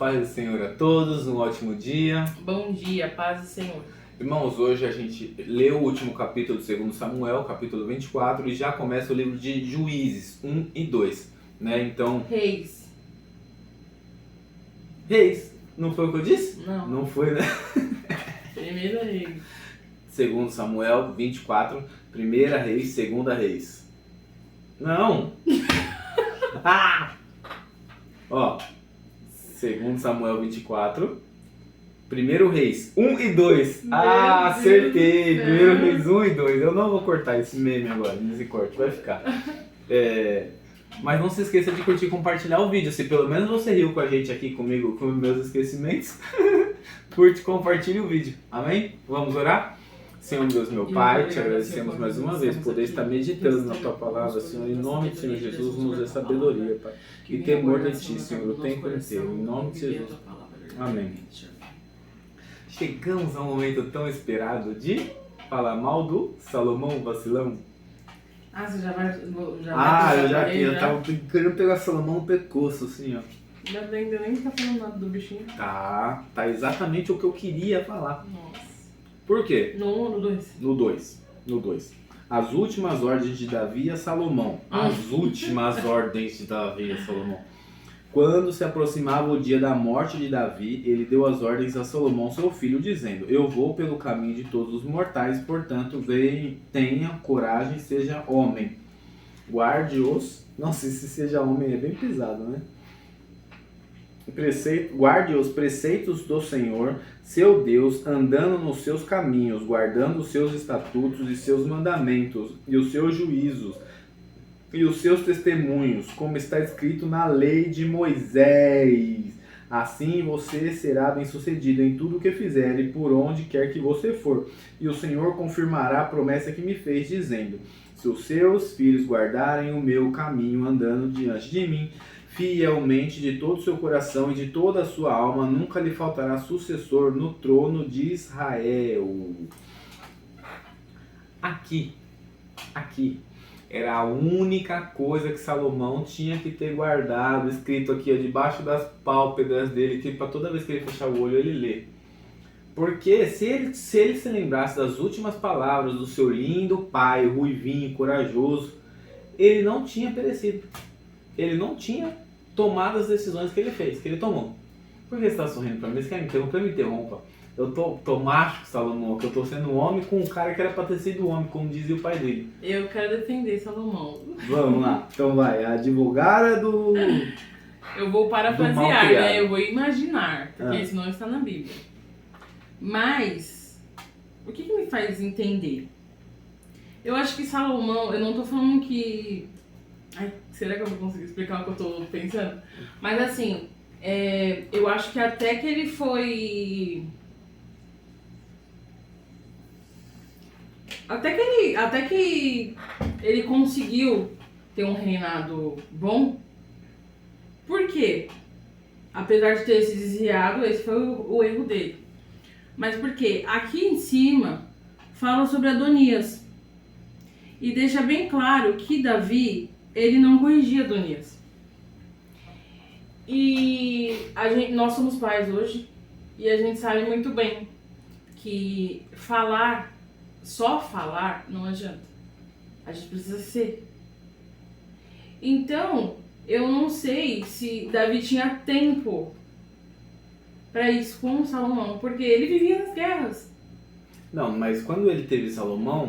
Paz do Senhor a todos, um ótimo dia. Bom dia, paz do Senhor. Irmãos, hoje a gente leu o último capítulo do 2 Samuel, capítulo 24, e já começa o livro de Juízes 1 e 2, né? Então, Reis. não foi o que eu disse? Não. Não foi, né? Primeiro Reis. 2 Samuel 24, primeira Reis, segunda Reis. Não! Ó, 2 Samuel 24, primeiro Reis 1 e 2. Acertei! Deus. Primeiro Reis 1 e 2. Eu não vou cortar esse meme agora, nesse corte, vai ficar. Mas não se esqueça de curtir e compartilhar o vídeo. Se pelo menos você riu com a gente aqui comigo, com os meus esquecimentos, curte e compartilhe o vídeo. Amém? Vamos orar? Senhor Deus, meu Pai, te agradecemos mais uma vez por poder estar meditando na Tua Palavra, Senhor. Em nome do Senhor Jesus, nos dê sabedoria, Pai. E temor de Ti, Senhor, o tempo inteiro. Em nome de Jesus. Amém. Chegamos a um momento tão esperado de falar mal do Salomão vacilão. Você já vai. Eu tava querendo pegar Salomão no pescoço, assim, ó. Ainda nem tá falando nada do bichinho. Tá exatamente o que eu queria falar. Nossa. Por quê? No 1 ou no 2? No 2. As últimas ordens de Davi a Salomão. As últimas ordens de Davi a Salomão. Quando se aproximava o dia da morte de Davi, ele deu as ordens a Salomão, seu filho, dizendo: Eu vou pelo caminho de todos os mortais, portanto, tenha coragem, seja homem. Guarde-os. Nossa, esse seja homem é bem pesado, né? Guarde os preceitos do Senhor, seu Deus, andando nos seus caminhos, guardando os seus estatutos e seus mandamentos, e os seus juízos, e os seus testemunhos, como está escrito na lei de Moisés. Assim você será bem-sucedido em tudo o que fizer e por onde quer que você for. E o Senhor confirmará a promessa que me fez, dizendo: Se os seus filhos guardarem o meu caminho, andando diante de mim, fielmente de todo o seu coração e de toda a sua alma, nunca lhe faltará sucessor no trono de Israel. Aqui, era a única coisa que Salomão tinha que ter guardado, escrito aqui, ó, debaixo das pálpebras dele, que para toda vez que ele fechar o olho ele lê. Porque se ele se lembrasse das últimas palavras do seu lindo pai, ruivinho, corajoso, ele não tinha perecido. Ele não tinha tomado as decisões que ele fez, que ele tomou. Por que você está sorrindo para mim? Você quer me interromper? Me interrompa. Eu tô macho, Salomão, que eu tô sendo homem com um cara que era para ter sido homem, como dizia o pai dele. Eu quero defender Salomão. Vamos lá, então vai, a advogada do... Eu vou parafrasear, né? Eu vou imaginar, porque isso não está na Bíblia. Mas, o que me faz entender? Eu acho que Salomão, eu não tô falando que... Ai, será que eu vou conseguir explicar o que eu tô pensando? Mas assim, eu acho que até que ele foi... Até que ele conseguiu ter um reinado bom. Por quê? Apesar de ter se desviado, esse foi o erro dele. Mas por quê? Aqui em cima fala sobre Adonias. E deixa bem claro que Davi, ele não corrigia Adonias. E nós somos pais hoje e a gente sabe muito bem que só falar não adianta. A gente precisa ser. Então, eu não sei se Davi tinha tempo para isso com Salomão, porque ele vivia nas guerras. Não, mas quando ele teve Salomão,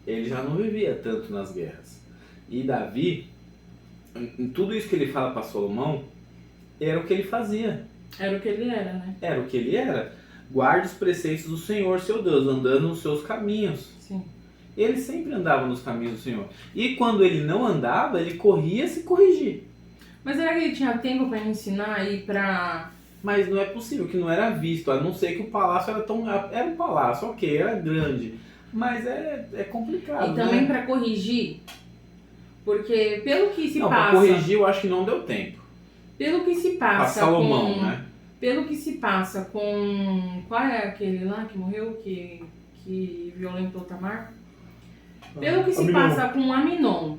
ele já não vivia tanto nas guerras. E Davi, em tudo isso que ele fala para Salomão, era o que ele fazia. Era o que ele era, né? Era o que ele era. Guarde os preceitos do Senhor, seu Deus, andando nos seus caminhos. Sim. Ele sempre andava nos caminhos do Senhor. E quando ele não andava, ele corria se corrigir. Mas será que ele tinha tempo para ensinar e para... Mas não é possível, que não era visto, a não ser que o palácio era tão... Era um palácio, ok, era grande. Mas é complicado, E também né? para corrigir, porque pelo que se não, passa... Pra corrigir eu acho que não deu tempo. Pelo que se passa Pra Salomão, né? Pelo que se passa com... Qual é aquele lá que morreu, que violentou Tamar? Pelo que se passa com Aminon,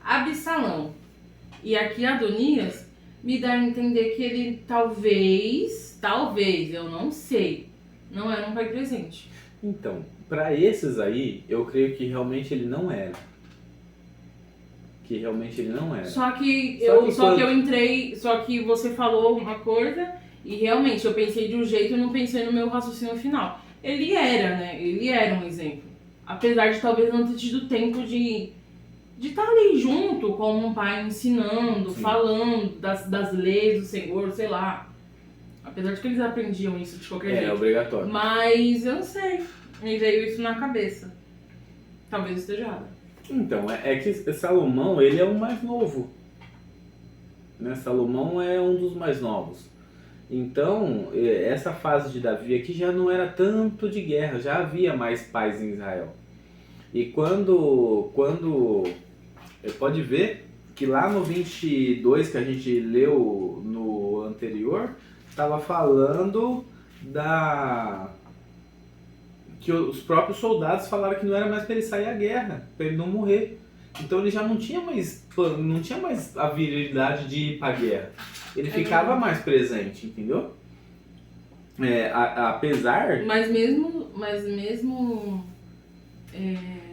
Absalão e aqui Adonias, me dá a entender que ele talvez, eu não sei, não era um pai presente. Então, para esses aí, eu creio que realmente ele não era. Que realmente ele não era. Só que você falou uma coisa e realmente eu pensei de um jeito e não pensei no meu raciocínio final. Ele era, né? Ele era um exemplo. Apesar de talvez não ter tido tempo de estar ali junto como um pai ensinando, Sim. falando das leis do Senhor, sei lá. Apesar de que eles aprendiam isso de qualquer jeito. É obrigatório. Mas eu não sei. Me veio isso na cabeça. Talvez esteja errado. Então, é que Salomão, ele é o mais novo. Né? Salomão é um dos mais novos. Então, essa fase de Davi aqui já não era tanto de guerra, já havia mais paz em Israel. E quando pode ver que lá no 22 que a gente leu no anterior, estava falando que os próprios soldados falaram que não era mais para ele sair à guerra, para ele não morrer. Então ele já não tinha mais a virilidade de ir para a guerra. Ele ficava mais presente, entendeu? Apesar... Mas mesmo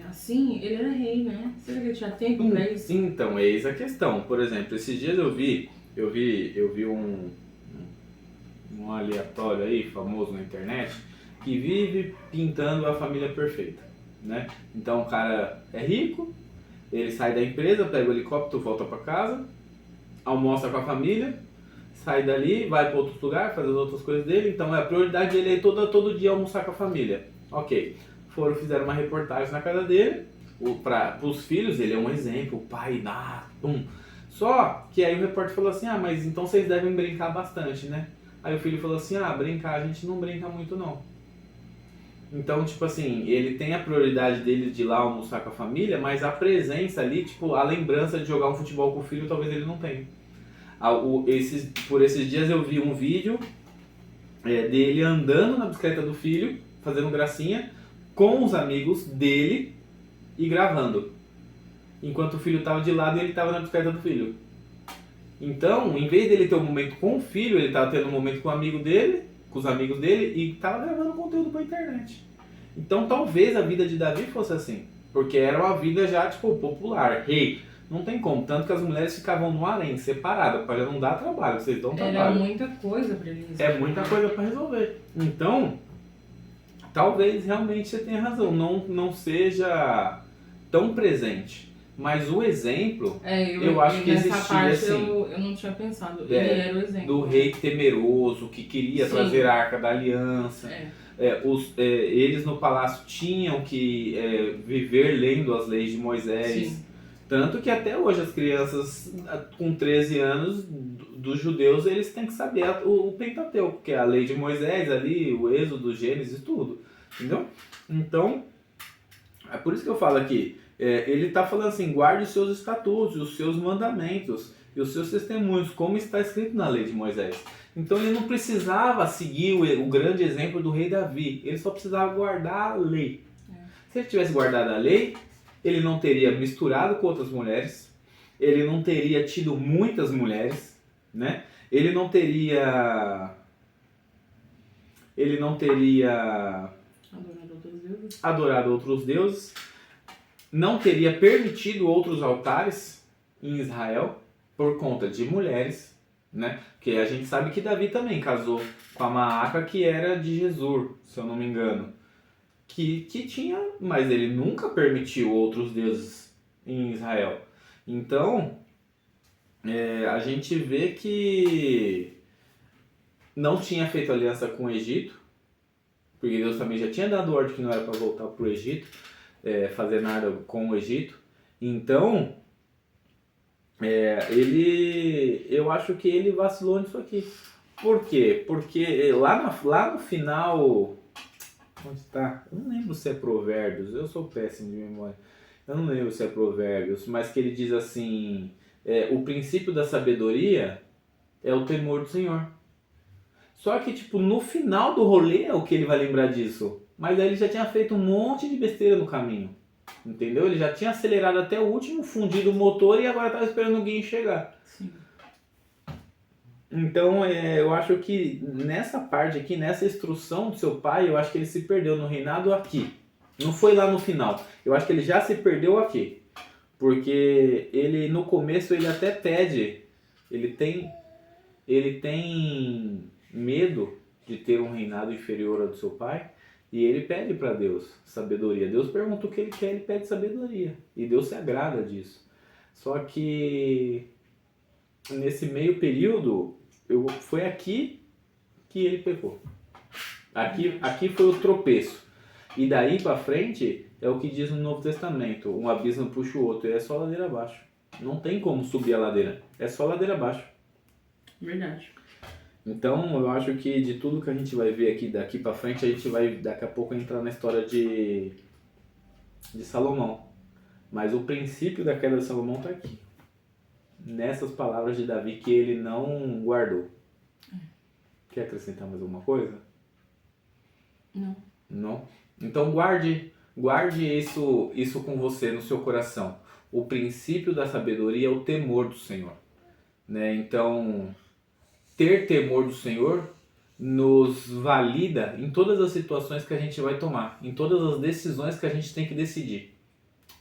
assim, ele era rei, né? Será que ele tinha tempo pra isso? Então, eis a questão. Por exemplo, esses dias eu vi um aleatório aí, famoso na internet, que vive pintando a família perfeita, né? Então o cara é rico, ele sai da empresa, pega o helicóptero, volta para casa, almoça com a família, sai dali, vai para outro lugar, faz as outras coisas dele. Então a prioridade dele é todo dia almoçar com a família. Ok, fizeram uma reportagem na casa dele, para os filhos ele é um exemplo, o pai dá, Só que aí o repórter falou assim, mas então vocês devem brincar bastante, né? Aí o filho falou assim, brincar a gente não brinca muito não. Então, tipo assim, ele tem a prioridade dele de ir lá almoçar com a família, mas a presença ali, tipo, a lembrança de jogar um futebol com o filho, talvez ele não tenha. Por esses dias eu vi um vídeo dele andando na bicicleta do filho, fazendo gracinha, com os amigos dele e gravando. Enquanto o filho estava de lado e ele estava na bicicleta do filho. Então, em vez dele ter um momento com o filho, ele estava tendo um momento com o amigo dele, com os amigos dele, e estava gravando conteúdo para a internet. Então, talvez a vida de Davi fosse assim. Porque era uma vida já, tipo, popular, rei. Não tem como. Tanto que as mulheres ficavam no harém, separadas, para não dar trabalho. Vocês dão trabalho. Era muita coisa para ele resolver. É muita coisa para resolver. Então, talvez realmente você tenha razão. Não seja tão presente. Mas o exemplo, eu acho que existia assim. Eu não tinha pensado. Ele era o exemplo. Do rei temeroso, que queria trazer a Arca da Aliança. Eles no palácio tinham que viver lendo as leis de Moisés. Sim. Tanto que até hoje as crianças com 13 anos dos judeus, eles têm que saber o Pentateuco, que é a lei de Moisés ali, o Êxodo, Gênesis, tudo. Entendeu? Então, é por isso que eu falo aqui. Ele está falando assim, guarde os seus estatutos, os seus mandamentos e os seus testemunhos, como está escrito na lei de Moisés. Então ele não precisava seguir o grande exemplo do rei Davi, ele só precisava guardar a lei. Se ele tivesse guardado a lei, ele não teria misturado com outras mulheres, ele não teria tido muitas mulheres, né? Ele não teria adorado outros deuses, não teria permitido outros altares em Israel por conta de mulheres, né? Porque a gente sabe que Davi também casou com a Maaca, que era de Jesur, se eu não me engano. Que tinha, mas ele nunca permitiu outros deuses em Israel. Então, a gente vê que não tinha feito aliança com o Egito, porque Deus também já tinha dado ordem que não era para voltar para o Egito, fazer nada com o Egito. Então, eu acho que ele vacilou nisso aqui. Por quê? Porque lá no final... Onde está? Eu não lembro se é Provérbios, eu sou péssimo de memória. Eu não lembro se é Provérbios, mas que ele diz assim... o princípio da sabedoria é o temor do Senhor. Só que, tipo, no final do rolê é o que ele vai lembrar disso. Mas aí ele já tinha feito um monte de besteira no caminho. Entendeu? Ele já tinha acelerado até o último, fundido o motor e agora estava esperando o guincho chegar. Sim. Então, eu acho que nessa parte aqui, nessa instrução do seu pai, eu acho que ele se perdeu no reinado aqui. Não foi lá no final. Eu acho que ele já se perdeu aqui. Porque ele, no começo, ele até pede. Ele tem medo de ter um reinado inferior ao do seu pai. E ele pede para Deus sabedoria. Deus pergunta o que ele quer, ele pede sabedoria. E Deus se agrada disso. Só que nesse meio período, foi aqui que ele pecou. Aqui foi o tropeço. E daí para frente é o que diz no Novo Testamento: um abismo puxa o outro, e é só ladeira abaixo. Não tem como subir a ladeira, é só ladeira abaixo. Verdade. Então eu acho que de tudo que a gente vai ver aqui daqui para frente, a gente vai daqui a pouco entrar na história de Salomão. Mas o princípio da queda de Salomão está aqui, nessas palavras de Davi que ele não guardou. Quer acrescentar mais alguma coisa? Não. Não? Então guarde isso com você no seu coração. O princípio da sabedoria é o temor do Senhor, né? Então, ter temor do Senhor nos valida em todas as situações que a gente vai tomar, em todas as decisões que a gente tem que decidir.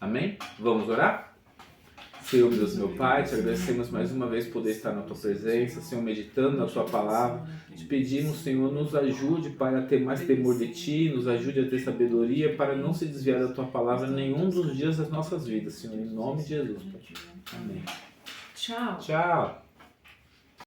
Amém? Vamos orar? Senhor Deus, meu Pai, te agradecemos mais uma vez poder estar na Tua presença, Senhor, meditando na Tua palavra. Te pedimos, Senhor, nos ajude, Pai, a ter mais temor de Ti, nos ajude a ter sabedoria para não se desviar da Tua palavra em nenhum dos dias das nossas vidas, Senhor, em nome de Jesus, Pai. Amém. Tchau. Tchau.